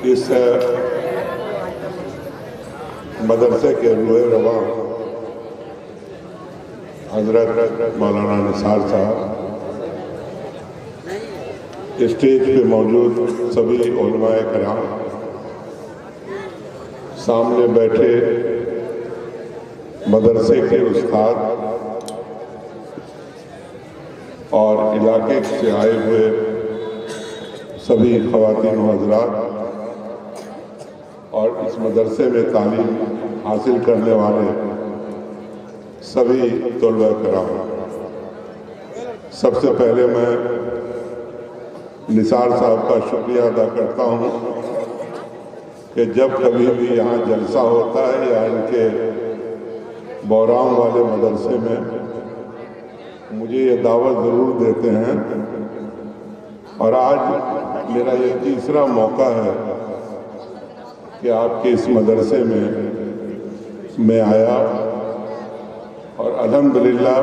اس مدرسے کے روح رواں حضرت مولانا نثار صاحب، اسٹیج پہ موجود سبھی علماء کرام، سامنے بیٹھے مدرسے کے استاد اور علاقے سے آئے ہوئے سبھی خواتین و حضرات اور اس مدرسے میں تعلیم حاصل کرنے والے سبھی طلباء کرام، سب سے پہلے میں نثار صاحب کا شکریہ ادا کرتا ہوں کہ جب کبھی بھی یہاں جلسہ ہوتا ہے یا ان کے بورام والے مدرسے میں مجھے یہ دعوت ضرور دیتے ہیں، اور آج میرا یہ تیسرا موقع ہے کہ آپ کے اس مدرسے میں آیا، اور الحمدللہ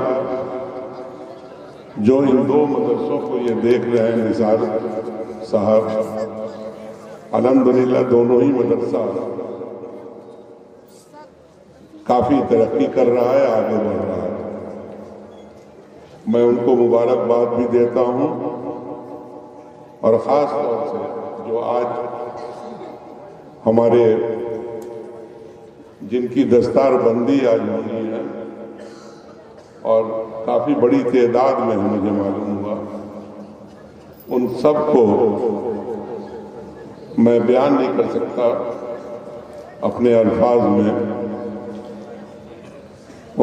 جو ان دو مدرسوں کو یہ دیکھ رہے ہیں نثار صاحب، الحمدللہ دونوں ہی مدرسہ کافی ترقی کر رہا ہے، آگے بڑھ رہا ہے۔ میں ان کو مبارکباد بھی دیتا ہوں، اور خاص طور سے جو آج ہمارے جن کی دستار بندی آج ہونی ہے اور کافی بڑی تعداد میں مجھے معلوم ہوا، ان سب کو میں بیان نہیں کر سکتا اپنے الفاظ میں،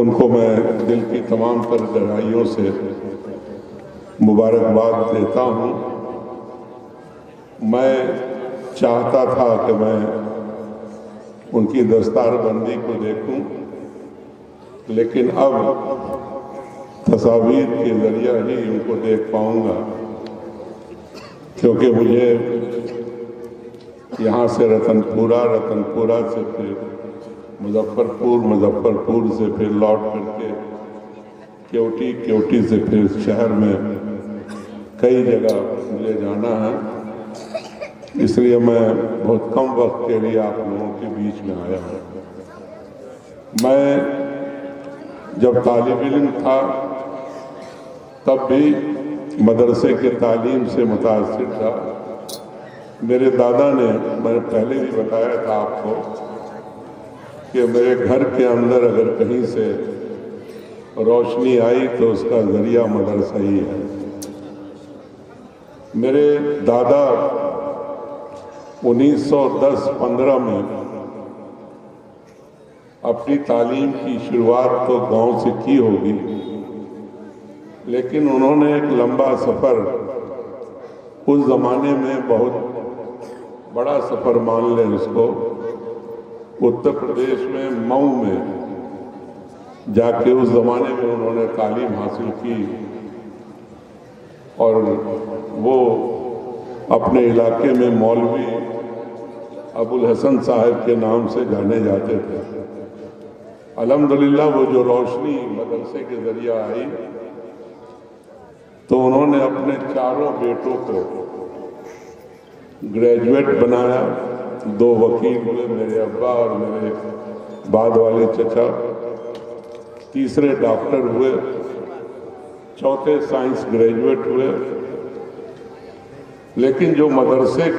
ان کو میں دل کی تمام تر گہرائیوں سے مبارکباد دیتا ہوں۔ میں چاہتا تھا کہ میں ان کی دستار بندی کو دیکھوں، لیکن اب تصاویر کے ذریعہ ہی ان کو دیکھ پاؤں گا، کیونکہ مجھے یہاں سے رتن پورہ سے پھر مظفر پور سے پھر لوٹ کر کے کیوٹی سے پھر شہر میں کئی جگہ مجھے جانا ہے، اس لیے میں بہت کم وقت کے لیے آپ لوگوں کے بیچ میں آیا ہوں۔ میں جب طالب علم تھا تب بھی مدرسے کے تعلیم سے متاثر تھا۔ میرے دادا نے، میں نے پہلے بھی بتایا تھا آپ کو کہ میرے گھر کے اندر اگر کہیں سے روشنی آئی تو اس کا ذریعہ مدرسہ ہی ہے۔ میرے دادا 1910-15 میں اپنی تعلیم کی شروعات تو گاؤں سے کی ہوگی، لیکن انہوں نے ایک لمبا سفر، اس زمانے میں بہت بڑا سفر مان لیں اس کو، اتر پردیش میں مئو میں جا کے اس زمانے میں انہوں نے تعلیم حاصل کی، اور وہ اپنے علاقے میں مولوی ابوالحسن صاحب کے نام سے جانے جاتے تھے۔ الحمدللہ وہ جو روشنی مدرسے کے ذریعہ آئی تو انہوں نے اپنے چاروں بیٹوں کو گریجویٹ بنایا، 2 وکیل ہوئے، میرے ابا اور میرے بعد والے چچا، تیسرے ڈاکٹر ہوئے، چوتھے سائنس گریجویٹ ہوئے۔ لیکن جو مدرسے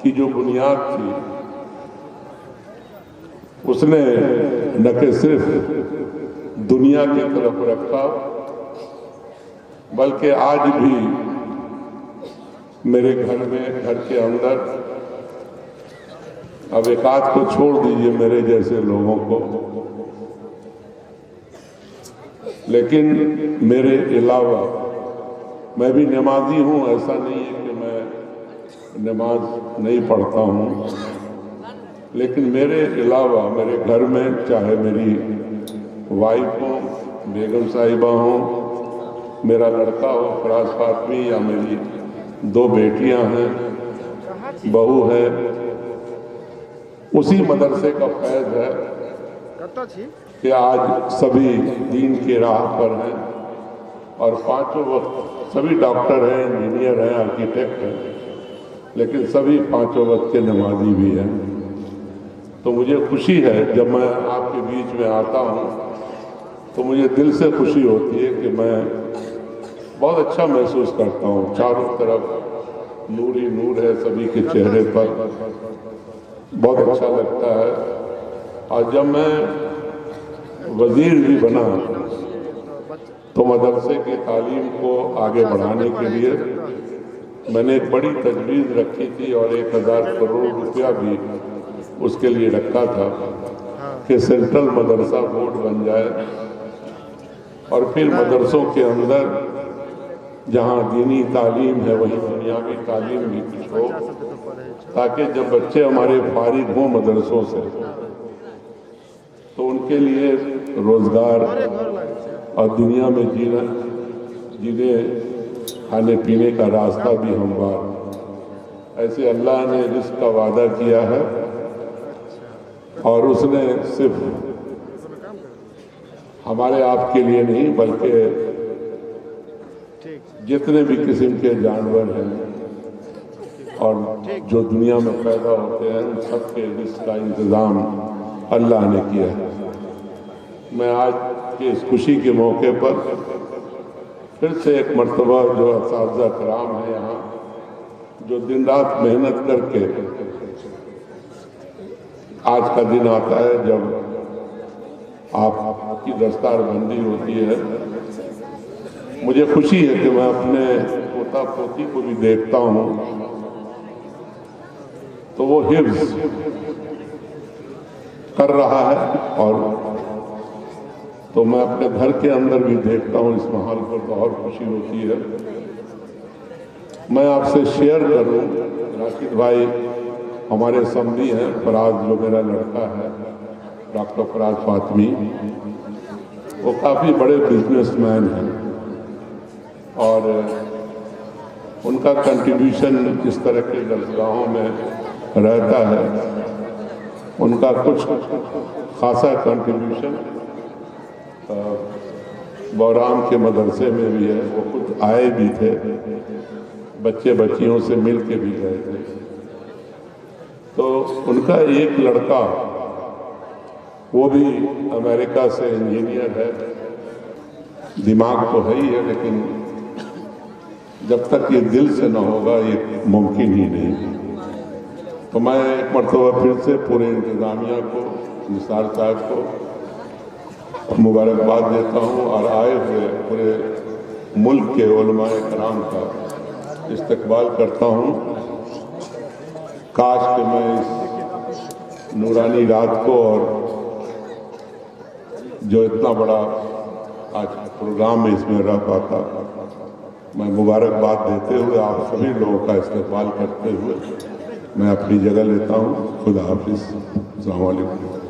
کی جو بنیاد تھی، اس نے نہ کہ صرف دنیا کی طرف رکھا، بلکہ آج بھی میرے گھر کے اندر، اب ایک آدھ کو چھوڑ دیجئے میرے جیسے لوگوں کو، لیکن میرے علاوہ میں بھی نمازی ہوں، ایسا نہیں ہے کہ میں نماز نہیں پڑھتا ہوں، لیکن میرے علاوہ میرے گھر میں چاہے میری وائف ہو، بیگم صاحبہ ہوں، میرا لڑکا ہو فراز فاطمی، یا میری 2 بیٹیاں ہیں، بہو ہے، اسی مدرسے کا فیض ہے کہ آج سبھی دین کی راہ پر ہیں، اور 5 وقت سبھی ڈاکٹر ہیں، انجینئر ہیں، آرکیٹیکٹ ہیں، لیکن سبھی پانچوں وقت کے نمازی بھی ہیں. تو مجھے خوشی ہے جب میں آپ کے بیچ میں آتا ہوں تو مجھے دل سے خوشی ہوتی ہے کہ میں بہت اچھا محسوس کرتا ہوں. چاروں طرف نور ہی نور ہے سبھی کے چہرے پر، بہت اچھا لگتا ہے. اور جب میں وزیر بھی بنا تو مدرسے کی تعلیم کو آگے بڑھانے کے لیے میں نے ایک بڑی تجویز رکھی تھی اور 1000 کروڑ روپیہ بھی اس کے لیے رکھا تھا کہ سینٹرل مدرسہ بورڈ بن جائے اور پھر مدرسوں کے اندر جہاں دینی تعلیم ہے وہیں دنیاوی تعلیم بھی کچھ ہو، تاکہ جب بچے ہمارے فارغ ہوں مدرسوں سے تو ان کے لیے روزگار اور دنیا میں جینے کھانے پینے کا راستہ بھی ہموار. ایسے اللہ نے رزق کا وعدہ کیا ہے اور اس نے صرف ہمارے آپ کے لیے نہیں بلکہ جتنے بھی قسم کے جانور ہیں اور جو دنیا میں پیدا ہوتے ہیں ان سب کے رزق کا انتظام اللہ نے کیا ہے. میں آج کے اس خوشی کے موقع پر پھر سے ایک مرتبہ جو اساتذہ کرام ہیں یہاں جو دن رات محنت کر کے آج کا دن آتا ہے جب آپ کی دستار بندی ہوتی ہے، مجھے خوشی ہے کہ میں اپنے پوتا پوتی کو بھی دیکھتا ہوں تو وہ حفظ کر رہا ہے، اور تو میں اپنے گھر کے اندر بھی دیکھتا ہوں. اس ماحول پر بہت خوشی ہوتی ہے. میں آپ سے شیئر کروں، راشد بھائی ہمارے سمدی ہیں، فراز جو میرا لڑکا ہے ڈاکٹر فراز فاطمی، وہ کافی بڑے بزنس مین ہیں اور ان کا کنٹریبیوشن اس طرح کے درسگاہوں میں رہتا ہے. ان کا کچھ خاصا کنٹریبیوشن بورام کے مدرسے میں بھی ہے. وہ خود آئے بھی تھے، بچے بچیوں سے مل کے بھی گئے تھے. تو ان کا ایک لڑکا وہ بھی امریکہ سے انجینئر ہے، دماغ تو ہے ہی ہے لیکن جب تک یہ دل سے نہ ہوگا یہ ممکن ہی نہیں. تو میں ایک مرتبہ پھر سے پورے انتظامیہ کو، نثار صاحب کو مبارکباد دیتا ہوں اور آئے ہوئے پورے ملک کے علماء کرام کا استقبال کرتا ہوں. کاش کہ میں اس نورانی رات کو اور جو اتنا بڑا آج پروگرام میں اس میں رہ پاتا. میں مبارکباد دیتے ہوئے آپ سبھی لوگوں کا استقبال کرتے ہوئے میں اپنی جگہ لیتا ہوں. خدا حافظ. السلام علیکم.